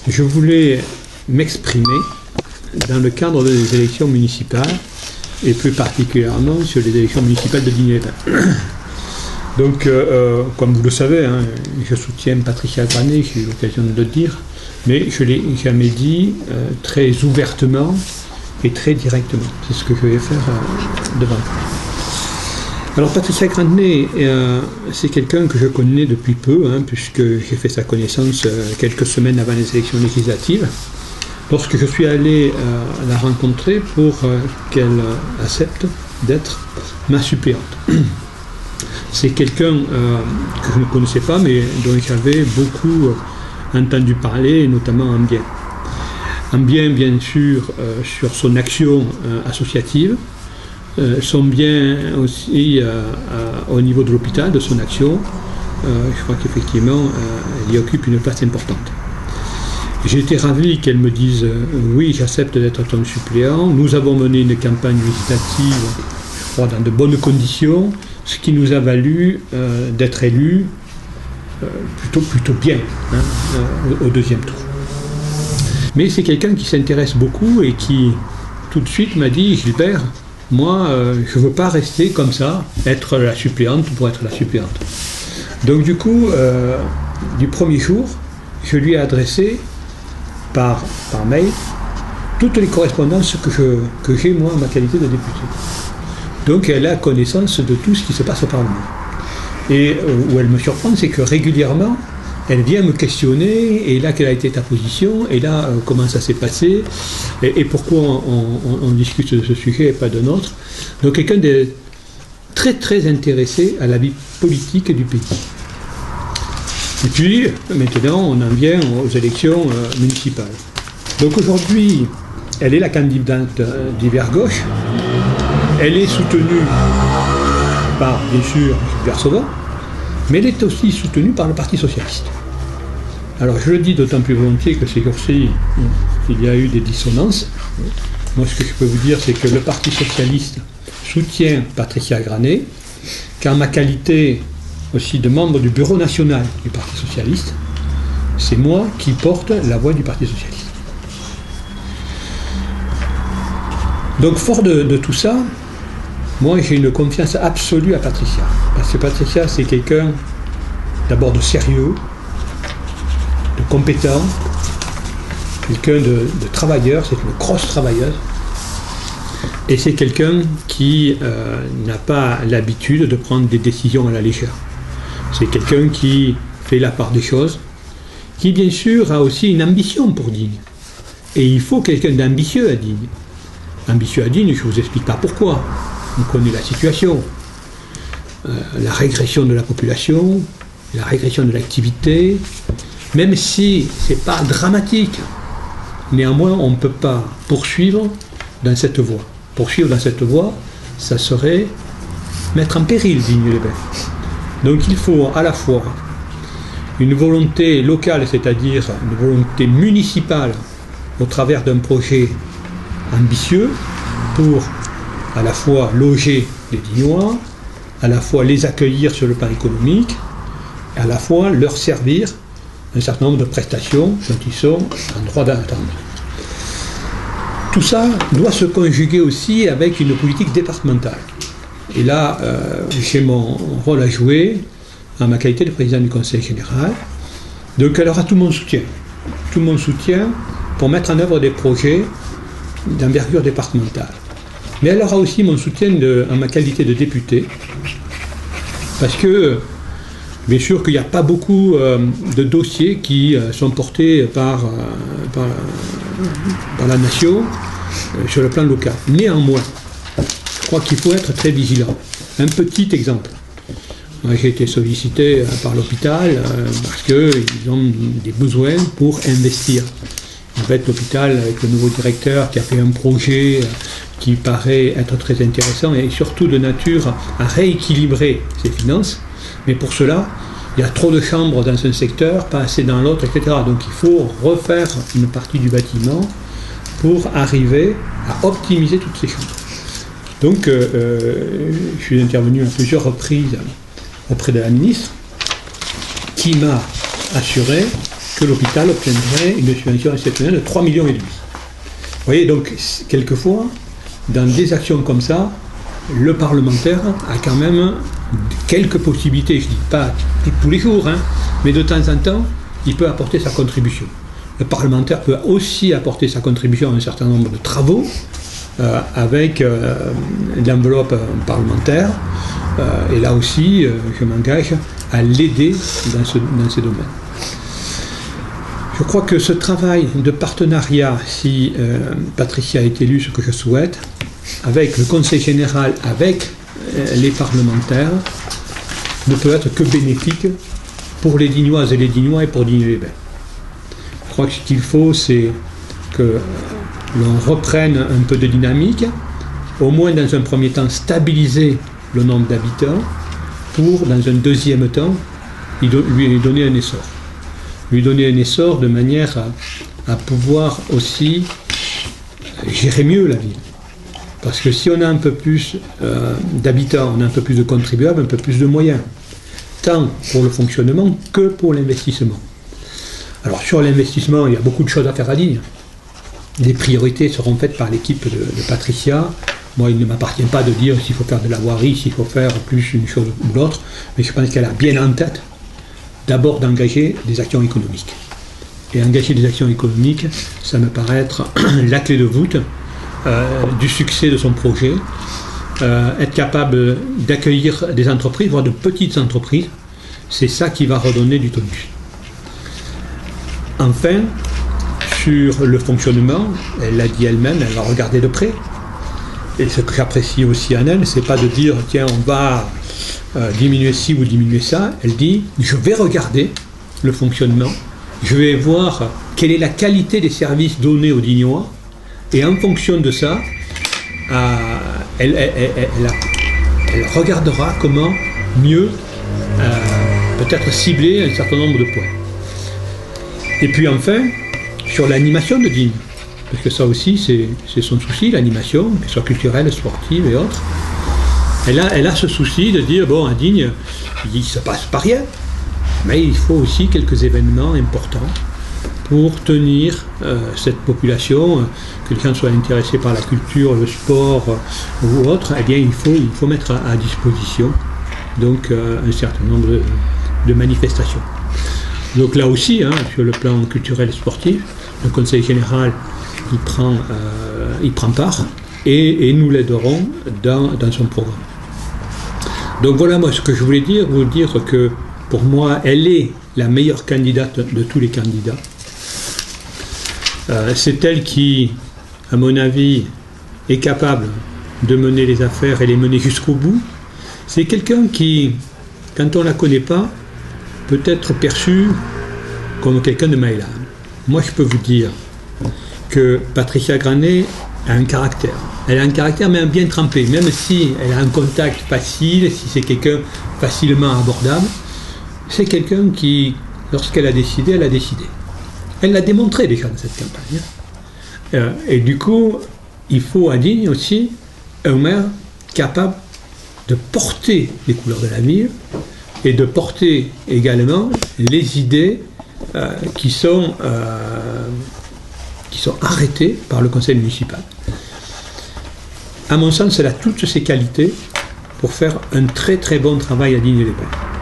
je voulais m'exprimer dans le cadre des élections municipales, et plus particulièrement sur les élections municipales de Digne-les-Bains. Donc, comme vous le savez, hein, je soutiens Patricia Granet, j'ai eu l'occasion de le dire, mais je ne l'ai jamais dit très ouvertement et très directement. C'est ce que je vais faire devant vous. Alors, Patricia Granet, c'est quelqu'un que je connais depuis peu, hein, puisque j'ai fait sa connaissance quelques semaines avant les élections législatives, lorsque je suis allé la rencontrer pour qu'elle accepte d'être ma suppléante. C'est quelqu'un que je ne connaissais pas, mais dont j'avais beaucoup entendu parler, notamment en bien. En bien, bien sûr, sur son action associative, son bien aussi au niveau de l'hôpital, de son action. Je crois qu'effectivement, elle y occupe une place importante. J'ai été ravi qu'elle me dise oui, j'accepte d'être ton suppléant. Nous avons mené une campagne législative, je crois, dans de bonnes conditions, ce qui nous a valu d'être élus plutôt bien au deuxième tour. Mais c'est quelqu'un qui s'intéresse beaucoup et qui tout de suite m'a dit, Gilbert, moi je ne veux pas rester comme ça, être la suppléante pour être la suppléante. Donc du coup, du premier jour, je lui ai adressé par mail toutes les correspondances que j'ai moi en ma qualité de député. Donc elle a connaissance de tout ce qui se passe au Parlement. Et où elle me surprend, c'est que régulièrement, elle vient me questionner, et là, quelle a été ta position, et là, comment ça s'est passé, et pourquoi on discute de ce sujet et pas d'un autre. Donc quelqu'un de très très intéressé à la vie politique du pays. Et puis, maintenant, on en vient aux élections municipales. Donc aujourd'hui, elle est la candidate d'hiver gauche. Elle est soutenue par, bien sûr, Gilbert Sauvant, mais elle est aussi soutenue par le Parti socialiste. Alors je le dis d'autant plus volontiers que ces jours-ci, il y a eu des dissonances. Moi, ce que je peux vous dire, c'est que le Parti socialiste soutient Patricia Granet, car ma qualité aussi de membre du bureau national du Parti socialiste, c'est moi qui porte la voix du Parti socialiste. Donc fort de tout ça, moi j'ai une confiance absolue à Patricia, parce que Patricia c'est quelqu'un d'abord de sérieux, de compétent, quelqu'un de travailleur, c'est une grosse travailleuse, et c'est quelqu'un qui n'a pas l'habitude de prendre des décisions à la légère. C'est quelqu'un qui fait la part des choses, qui bien sûr a aussi une ambition pour Digne. Et il faut quelqu'un d'ambitieux à Digne. Ambitieux à Digne, je ne vous explique pas pourquoi. On connaît la situation. La régression de la population, la régression de l'activité, même si ce n'est pas dramatique, néanmoins on ne peut pas poursuivre dans cette voie. Poursuivre dans cette voie, ça serait mettre en péril Digne-les-Bains. Donc il faut à la fois une volonté locale, c'est-à-dire une volonté municipale au travers d'un projet ambitieux pour à la fois loger les Dignois, à la fois les accueillir sur le plan économique, à la fois leur servir un certain nombre de prestations dont ils sont en droit d'attendre. Tout ça doit se conjuguer aussi avec une politique départementale. Et là, j'ai mon rôle à jouer en ma qualité de président du Conseil général. Donc elle aura tout mon soutien. Tout mon soutien pour mettre en œuvre des projets d'envergure départementale. Mais elle aura aussi mon soutien en ma qualité de député. Parce que, bien sûr qu'il n'y a pas beaucoup de dossiers qui sont portés par la nation sur le plan local. Néanmoins, je crois qu'il faut être très vigilant. Un petit exemple. Moi, j'ai été sollicité par l'hôpital parce qu'ils ont des besoins pour investir. En fait, l'hôpital, avec le nouveau directeur qui a fait un projet qui paraît être très intéressant et surtout de nature à rééquilibrer ses finances. Mais pour cela, il y a trop de chambres dans un secteur, pas assez dans l'autre, etc. Donc il faut refaire une partie du bâtiment pour arriver à optimiser toutes ces chambres. Donc je suis intervenu à plusieurs reprises auprès de la ministre qui m'a assuré que l'hôpital obtiendrait une subvention exceptionnelle de 3,5 millions. Vous voyez, donc, quelquefois, dans des actions comme ça, le parlementaire a quand même quelques possibilités, je ne dis pas tous les jours, hein, mais de temps en temps, il peut apporter sa contribution. Le parlementaire peut aussi apporter sa contribution à un certain nombre de travaux avec l'enveloppe parlementaire. Et là aussi, je m'engage à l'aider dans ces domaines. Je crois que ce travail de partenariat, si Patricia est élue, ce que je souhaite, avec le Conseil général, avec les parlementaires, ne peut être que bénéfique pour les Dignoises et les Dignois et pour Digne-les-Bains. Je crois que ce qu'il faut, c'est que l'on reprenne un peu de dynamique, au moins dans un premier temps stabiliser le nombre d'habitants, pour dans un deuxième temps lui donner un essor. Lui donner un essor de manière à pouvoir aussi gérer mieux la ville. Parce que si on a un peu plus d'habitants, on a un peu plus de contribuables, un peu plus de moyens, tant pour le fonctionnement que pour l'investissement. Alors sur l'investissement, il y a beaucoup de choses à faire à Digne. Les priorités seront faites par l'équipe de Patricia. Moi, il ne m'appartient pas de dire s'il faut faire de la voirie, s'il faut faire plus une chose ou l'autre, mais je pense qu'elle a bien en tête d'abord d'engager des actions économiques. Et engager des actions économiques, ça me paraît être la clé de voûte du succès de son projet. Être capable d'accueillir des entreprises, voire de petites entreprises, c'est ça qui va redonner du tonus. Enfin, sur le fonctionnement, elle l'a dit elle-même, elle va regarder de près. Et ce que j'apprécie aussi en elle, c'est pas de dire tiens, on va diminuer ci ou diminuer ça. Elle dit je vais regarder le fonctionnement, je vais voir quelle est la qualité des services donnés aux Dignois, et en fonction de ça, elle regardera comment mieux peut-être cibler un certain nombre de points. Et puis enfin, sur l'animation de Digne, parce que ça aussi c'est son souci, l'animation, qu'elle soit culturelle, sportive et autres. Elle a ce souci de dire, bon, à Digne, il ne se passe pas rien, mais il faut aussi quelques événements importants pour tenir cette population, que les gens soient intéressés par la culture, le sport ou autre. Eh bien, il faut mettre à disposition donc un certain nombre de manifestations. Donc là aussi, sur le plan culturel et sportif, le Conseil général il prend part et nous l'aiderons dans son programme. Donc voilà moi ce que je voulais vous dire que pour moi elle est la meilleure candidate de tous les candidats. C'est elle qui, à mon avis, est capable de mener les affaires et les mener jusqu'au bout. C'est quelqu'un qui, quand on ne la connaît pas, peut être perçu comme quelqu'un de maïla. Moi je peux vous dire que Patricia Granet a un caractère. Elle a un caractère même bien trempé, même si elle a un contact facile, si c'est quelqu'un facilement abordable, c'est quelqu'un qui, lorsqu'elle a décidé, elle a décidé. Elle l'a démontré déjà dans cette campagne. Et du coup, il faut à Digne aussi un maire capable de porter les couleurs de la ville et de porter également les idées qui sont arrêtées par le conseil municipal. À mon sens, elle a toutes ces qualités pour faire un très très bon travail à Digne-les-Bains.